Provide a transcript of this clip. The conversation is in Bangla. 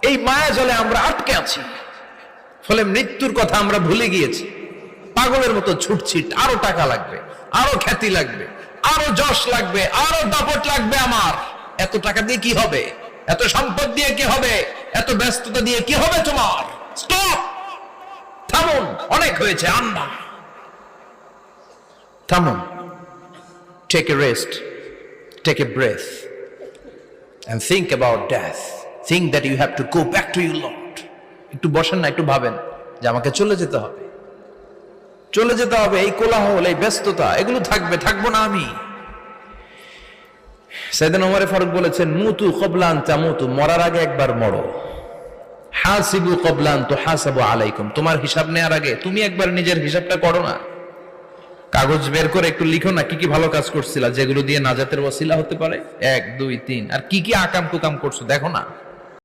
এই মায়া জলে আমরা আটকে আছি, ফলে মৃত্যুর কথা আমরা ভুলে গিয়েছি। পাগলের মতো ছুটছি, আরো টাকা লাগবে, আরো খ্যাতি লাগবে, আরো যশ লাগবে, আরো দাপট লাগবে। আমার এত টাকা দিয়ে কি হবে? এত সম্পদ দিয়ে কি হবে? এত ব্যস্ততা দিয়ে কি হবে তোমার? স্টপ, থামুন, অনেক হয়েছে। আন্না, থামুন, take a rest, take a breath and think about death. Think that you have to go back to your Lord. একটু বসেন না, একটু ভাবেন যে আমাকে চলে যেতে হবে, চলে যেতে হবে। এই কোলাহল, এই ব্যস্ততা, এগুলো থাকবে, থাকবো না আমি। সাইয়েদনা ওমর ফারুক বলেছেন, মুতু ক্বাবলা আন তামুতু, মরার আগে একবার মরো। হাসিবু ক্বাবলা আন তুহাসাবু আলাইকুম, তোমার হিসাব নেওয়ার আগে তুমি একবার নিজের হিসাবটা করো না। কাগজ বের করে একটু লিখো না কি কি ভালো কাজ করছিলা, যেগুলো দিয়ে নাজাতের ওয়াসিলা হতে পারে। 1 2 3, আর কি কি আকাম কুকাম করছো দেখো না।